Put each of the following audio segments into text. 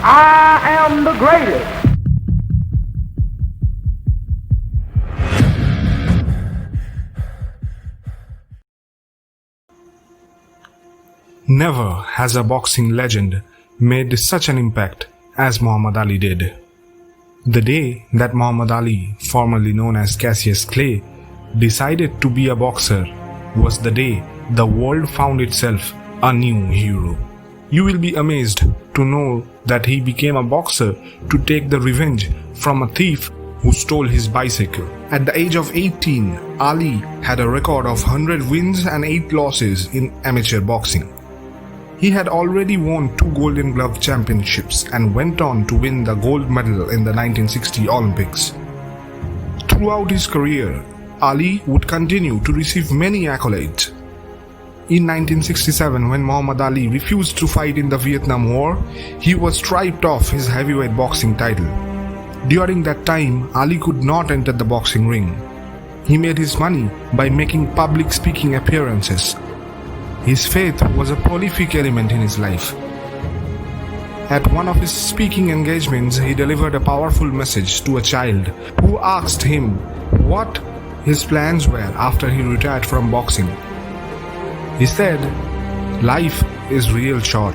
I am the greatest. Never has a boxing legend made such an impact as Muhammad Ali did. The day that Muhammad Ali, formerly known as Cassius Clay, decided to be a boxer was the day the world found itself a new hero. You will be amazed to know that he became a boxer to take the revenge from a thief who stole his bicycle. At the age of 18, Ali had a record of 100 wins and 8 losses in amateur boxing. He had already won 2 Golden Glove championships and went on to win the gold medal in the 1960 Olympics. Throughout his career, Ali would continue to receive many accolades. In 1967, when Muhammad Ali refused to fight in the Vietnam War, he was stripped of his heavyweight boxing title. During that time, Ali could not enter the boxing ring. He made his money by making public speaking appearances. His faith was a prolific element in his life. At one of his speaking engagements, he delivered a powerful message to a child who asked him what his plans were after he retired from boxing. He said, "Life is real short,"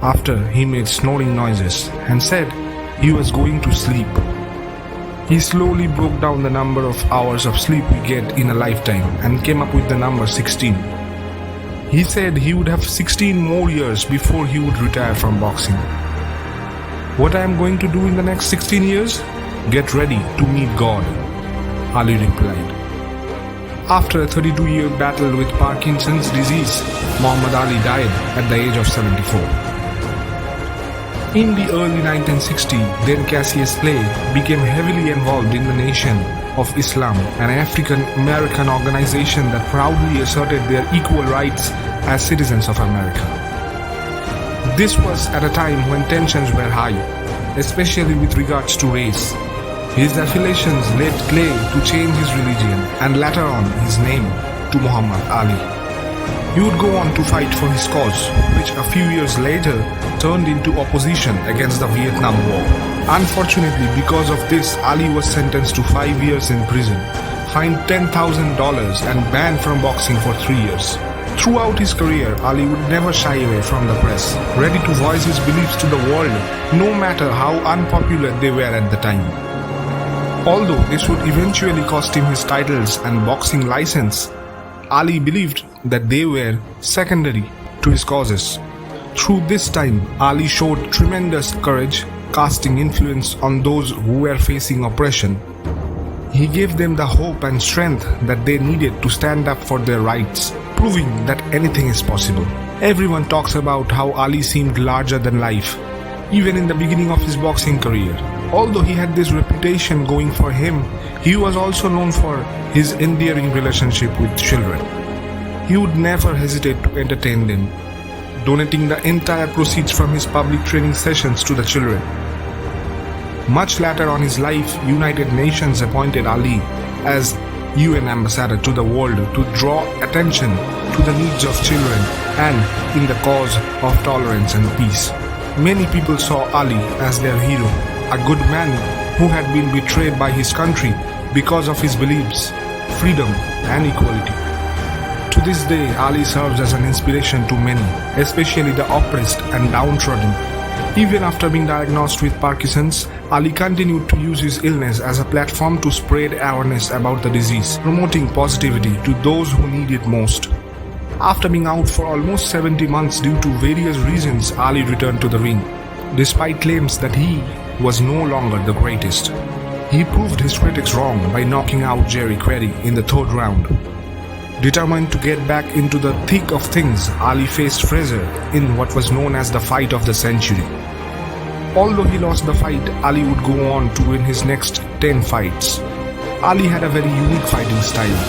after he made snoring noises and said he was going to sleep. He slowly broke down the number of hours of sleep we get in a lifetime and came up with the number 16. He said he would have 16 more years before he would retire from boxing. What I am going to do in the next 16 years? Get ready to meet God, Ali replied. After a 32-year battle with Parkinson's disease, Muhammad Ali died at the age of 74. In the early 1960s, then Cassius Clay became heavily involved in the Nation of Islam, an African-American organization that proudly asserted their equal rights as citizens of America. This was at a time when tensions were high, especially with regards to race. His affiliations led Clay to change his religion and later on his name to Muhammad Ali. He would go on to fight for his cause, which a few years later turned into opposition against the Vietnam War. Unfortunately, because of this, Ali was sentenced to 5 years in prison, fined $10,000 and banned from boxing for 3 years. Throughout his career, Ali would never shy away from the press, ready to voice his beliefs to the world, no matter how unpopular they were at the time. Although this would eventually cost him his titles and boxing license, Ali believed that they were secondary to his causes. Through this time, Ali showed tremendous courage, casting influence on those who were facing oppression. He gave them the hope and strength that they needed to stand up for their rights, proving that anything is possible. Everyone talks about how Ali seemed larger than life, even in the beginning of his boxing career. Although he had this reputation going for him, he was also known for his endearing relationship with children. He would never hesitate to entertain them, donating the entire proceeds from his public training sessions to the children. Much later on his life, United Nations appointed Ali as UN ambassador to the world to draw attention to the needs of children and in the cause of tolerance and peace. Many people saw Ali as their hero, a good man who had been betrayed by his country because of his beliefs, freedom and equality. To this day, Ali serves as an inspiration to many, especially the oppressed and downtrodden. Even after being diagnosed with Parkinson's, Ali continued to use his illness as a platform to spread awareness about the disease, promoting positivity to those who need it most. After being out for almost 70 months due to various reasons, Ali returned to the ring. Despite claims that he was no longer the greatest, he proved his critics wrong by knocking out Jerry Query in the 3rd round. Determined to get back into the thick of things, Ali faced Frazier in what was known as the fight of the century. Although he lost the fight, Ali would go on to win his next 10 fights. Ali had a very unique fighting style.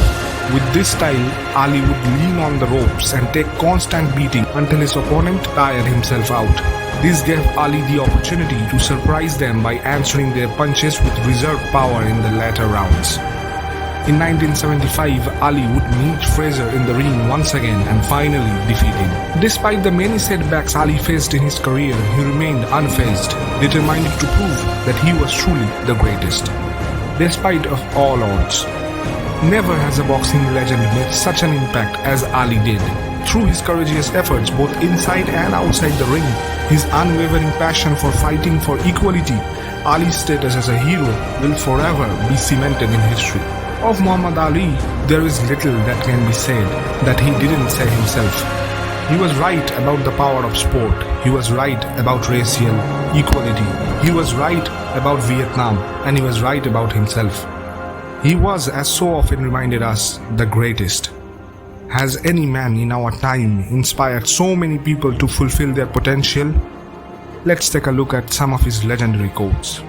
With this style, Ali would lean on the ropes and take constant beating until his opponent tired himself out. This gave Ali the opportunity to surprise them by answering their punches with reserve power in the later rounds. In 1975, Ali would meet Fraser in the ring once again and finally defeat him. Despite the many setbacks Ali faced in his career, he remained unfazed, determined to prove that he was truly the greatest. Despite of all odds, never has a boxing legend made such an impact as Ali did. Through his courageous efforts both inside and outside the ring, his unwavering passion for fighting for equality, Ali's status as a hero will forever be cemented in history. Of Muhammad Ali, there is little that can be said that he didn't say himself. He was right about the power of sport. He was right about racial equality. He was right about Vietnam, and he was right about himself. He was, as so often reminded us, the greatest. Has any man in our time inspired so many people to fulfill their potential? Let's take a look at some of his legendary quotes.